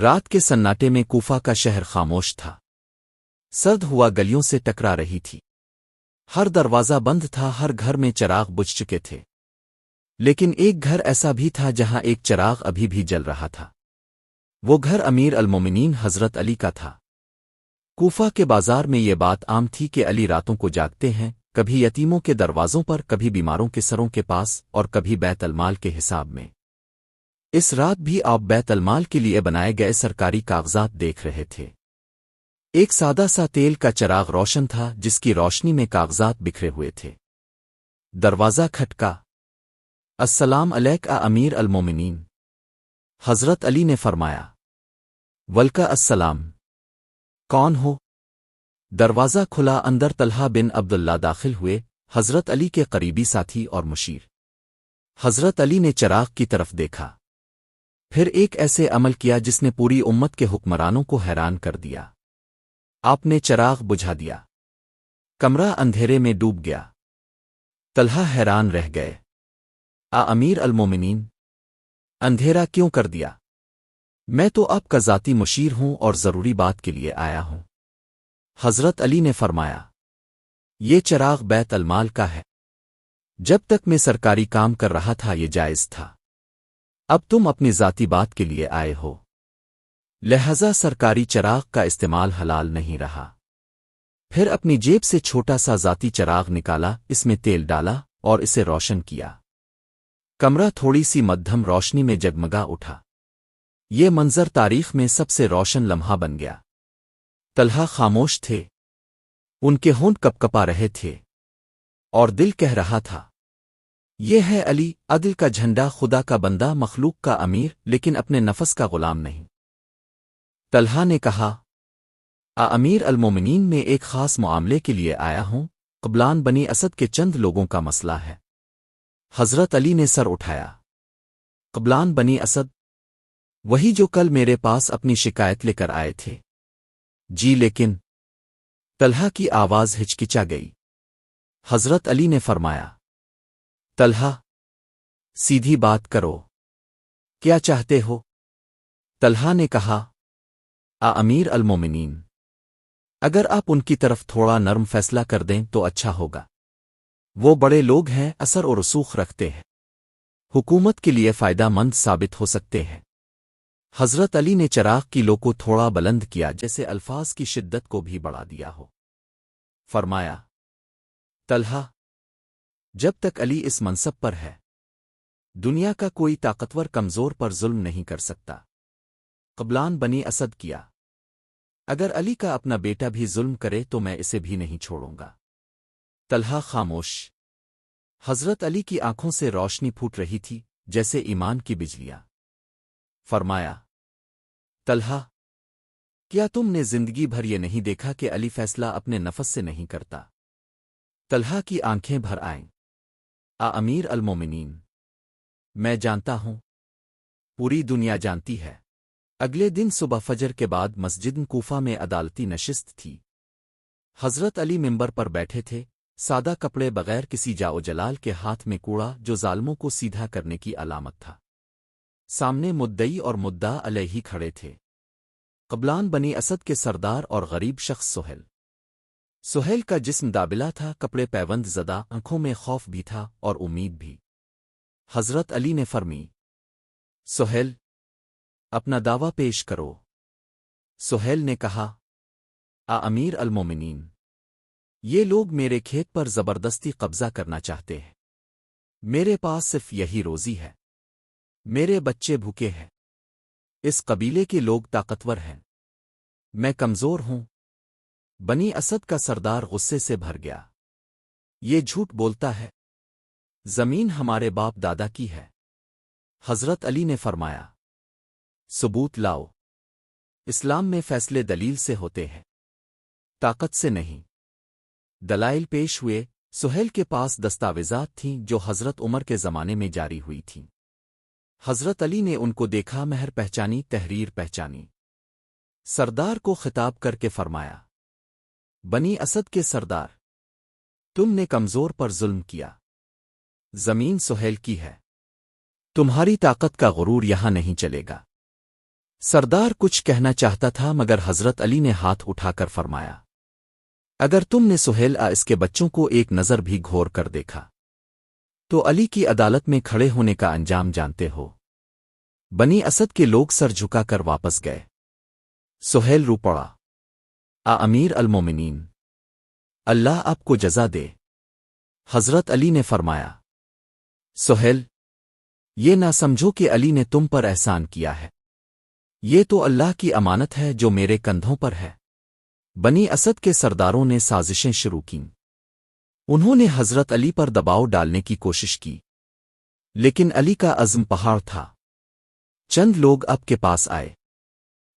رات کے سناٹے میں کوفہ کا شہر خاموش تھا۔ سرد ہوا گلیوں سے ٹکرا رہی تھی۔ ہر دروازہ بند تھا، ہر گھر میں چراغ بجھ چکے تھے۔ لیکن ایک گھر ایسا بھی تھا جہاں ایک چراغ ابھی بھی جل رہا تھا۔ وہ گھر امیر المومنین حضرت علی کا تھا۔ کوفہ کے بازار میں یہ بات عام تھی کہ علی راتوں کو جاگتے ہیں، کبھی یتیموں کے دروازوں پر، کبھی بیماروں کے سروں کے پاس، اور کبھی بیت المال کے حساب میں۔ اس رات بھی آپ بیت المال کے لیے بنائے گئے سرکاری کاغذات دیکھ رہے تھے۔ ایک سادہ سا تیل کا چراغ روشن تھا جس کی روشنی میں کاغذات بکھرے ہوئے تھے۔ دروازہ کھٹکا۔ السلام علیک امیر المومنین، حضرت علی نے فرمایا۔ ولکا السلام، کون ہو؟ دروازہ کھلا، اندر طلحہ بن عبداللہ داخل ہوئے، حضرت علی کے قریبی ساتھی اور مشیر۔ حضرت علی نے چراغ کی طرف دیکھا، پھر ایک ایسے عمل کیا جس نے پوری امت کے حکمرانوں کو حیران کر دیا۔ آپ نے چراغ بجھا دیا، کمرہ اندھیرے میں ڈوب گیا۔ طلحہ حیران رہ گئے۔ امیر المومنین، اندھیرا کیوں کر دیا؟ میں تو آپ کا ذاتی مشیر ہوں اور ضروری بات کے لیے آیا ہوں۔ حضرت علی نے فرمایا، یہ چراغ بیت المال کا ہے۔ جب تک میں سرکاری کام کر رہا تھا یہ جائز تھا، اب تم اپنی ذاتی بات کے لیے آئے ہو، لہذا سرکاری چراغ کا استعمال حلال نہیں رہا۔ پھر اپنی جیب سے چھوٹا سا ذاتی چراغ نکالا، اس میں تیل ڈالا اور اسے روشن کیا۔ کمرہ تھوڑی سی مدھم روشنی میں جگمگا اٹھا۔ یہ منظر تاریخ میں سب سے روشن لمحہ بن گیا۔ طلحہ خاموش تھے، ان کے ہونٹ کپکپا رہے تھے، اور دل کہہ رہا تھا، یہ ہے علی، عدل کا جھنڈا، خدا کا بندہ، مخلوق کا امیر، لیکن اپنے نفس کا غلام نہیں۔ طلحہ نے کہا، امیر المومنین، میں ایک خاص معاملے کے لیے آیا ہوں، قبلان بنی اسد کے چند لوگوں کا مسئلہ ہے۔ حضرت علی نے سر اٹھایا۔ قبلان بنی اسد؟ وہی جو کل میرے پاس اپنی شکایت لے کر آئے تھے؟ جی، لیکن طلحہ کی آواز ہچکچا گئی۔ حضرت علی نے فرمایا، طلحہ، سیدھی بات کرو، کیا چاہتے ہو؟ طلحہ نے کہا، امیر المومنین، اگر آپ ان کی طرف تھوڑا نرم فیصلہ کر دیں تو اچھا ہوگا۔ وہ بڑے لوگ ہیں، اثر و رسوخ رکھتے ہیں، حکومت کے لیے فائدہ مند ثابت ہو سکتے ہیں۔ حضرت علی نے چراغ کی لو کو تھوڑا بلند کیا، جیسے الفاظ کی شدت کو بھی بڑھا دیا ہو۔ فرمایا، طلحہ، جب تک علی اس منصب پر ہے، دنیا کا کوئی طاقتور کمزور پر ظلم نہیں کر سکتا۔ قبلان بنی اسد کیا، اگر علی کا اپنا بیٹا بھی ظلم کرے تو میں اسے بھی نہیں چھوڑوں گا۔ طلحہ خاموش۔ حضرت علی کی آنکھوں سے روشنی پھوٹ رہی تھی، جیسے ایمان کی بجلیاں۔ فرمایا، طلحہ، کیا تم نے زندگی بھر یہ نہیں دیکھا کہ علی فیصلہ اپنے نفس سے نہیں کرتا؟ طلحہ کی آنکھیں بھر آئیں۔ امیر المومنین، میں جانتا ہوں، پوری دنیا جانتی ہے۔ اگلے دن صبح فجر کے بعد مسجد کوفہ میں عدالتی نشست تھی۔ حضرت علی منبر پر بیٹھے تھے، سادہ کپڑے، بغیر کسی جاؤ جلال کے، ہاتھ میں کوڑا جو ظالموں کو سیدھا کرنے کی علامت تھا۔ سامنے مدعی اور مدعا علیہ کھڑے تھے، قبلان بنی اسد کے سردار اور غریب شخص سہیل۔ سہیل کا جسم دابلا تھا، کپڑے پیوند زدہ، آنکھوں میں خوف بھی تھا اور امید بھی۔ حضرت علی نے فرمی، سہیل، اپنا دعویٰ پیش کرو۔ سہیل نے کہا، امیر المومنین، یہ لوگ میرے کھیت پر زبردستی قبضہ کرنا چاہتے ہیں۔ میرے پاس صرف یہی روزی ہے، میرے بچے بھوکے ہیں، اس قبیلے کے لوگ طاقتور ہیں، میں کمزور ہوں۔ بنی اسد کا سردار غصے سے بھر گیا۔ یہ جھوٹ بولتا ہے، زمین ہمارے باپ دادا کی ہے۔ حضرت علی نے فرمایا، ثبوت لاؤ۔ اسلام میں فیصلے دلیل سے ہوتے ہیں، طاقت سے نہیں۔ دلائل پیش ہوئے۔ سہیل کے پاس دستاویزات تھیں جو حضرت عمر کے زمانے میں جاری ہوئی تھیں۔ حضرت علی نے ان کو دیکھا، مہر پہچانی، تحریر پہچانی۔ سردار کو خطاب کر کے فرمایا، بنی اسد کے سردار، تم نے کمزور پر ظلم کیا۔ زمین سہیل کی ہے، تمہاری طاقت کا غرور یہاں نہیں چلے گا۔ سردار کچھ کہنا چاہتا تھا مگر حضرت علی نے ہاتھ اٹھا کر فرمایا، اگر تم نے سہیل اس کے بچوں کو ایک نظر بھی گھور کر دیکھا تو علی کی عدالت میں کھڑے ہونے کا انجام جانتے ہو۔ بنی اسد کے لوگ سر جھکا کر واپس گئے۔ سہیل رو پڑا، امیر المومنین، اللہ آپ کو جزا دے۔ حضرت علی نے فرمایا، سہیل، یہ نہ سمجھو کہ علی نے تم پر احسان کیا ہے، یہ تو اللہ کی امانت ہے جو میرے کندھوں پر ہے۔ بنی اسد کے سرداروں نے سازشیں شروع کیں۔ انہوں نے حضرت علی پر دباؤ ڈالنے کی کوشش کی، لیکن علی کا عزم پہاڑ تھا۔ چند لوگ اب کے پاس آئے،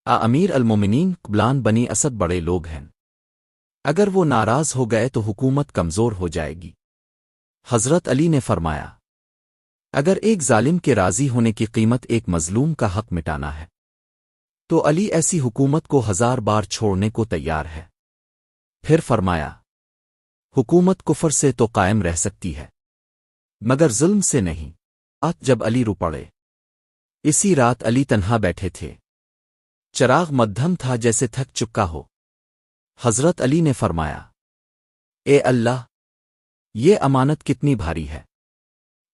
امیر المومنین، قبلان بنی اسد بڑے لوگ ہیں، اگر وہ ناراض ہو گئے تو حکومت کمزور ہو جائے گی۔ حضرت علی نے فرمایا، اگر ایک ظالم کے راضی ہونے کی قیمت ایک مظلوم کا حق مٹانا ہے تو علی ایسی حکومت کو 1000 بار چھوڑنے کو تیار ہے۔ پھر فرمایا، حکومت کفر سے تو قائم رہ سکتی ہے مگر ظلم سے نہیں۔ جب علی رو پڑے، اسی رات علی تنہا بیٹھے تھے، چراغ مدھم تھا جیسے تھک چکا ہو۔ حضرت علی نے فرمایا، اے اللہ، یہ امانت کتنی بھاری ہے۔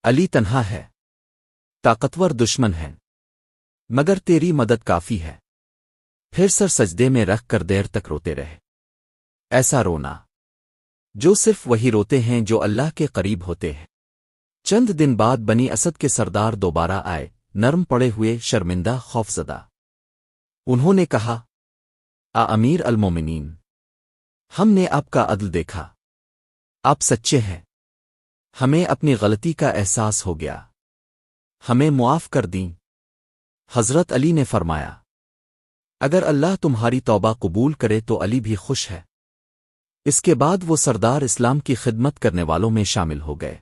علی تنہا ہے، طاقتور دشمن ہے، مگر تیری مدد کافی ہے۔ پھر سر سجدے میں رکھ کر دیر تک روتے رہے، ایسا رونا جو صرف وہی روتے ہیں جو اللہ کے قریب ہوتے ہیں۔ چند دن بعد بنی اسد کے سردار دوبارہ آئے، نرم پڑے ہوئے، شرمندہ، خوفزدہ۔ انہوں نے کہا، امیر المومنین، ہم نے آپ کا عدل دیکھا، آپ سچے ہیں، ہمیں اپنی غلطی کا احساس ہو گیا، ہمیں معاف کر دیں۔ حضرت علی نے فرمایا، اگر اللہ تمہاری توبہ قبول کرے تو علی بھی خوش ہے۔ اس کے بعد وہ سردار اسلام کی خدمت کرنے والوں میں شامل ہو گئے۔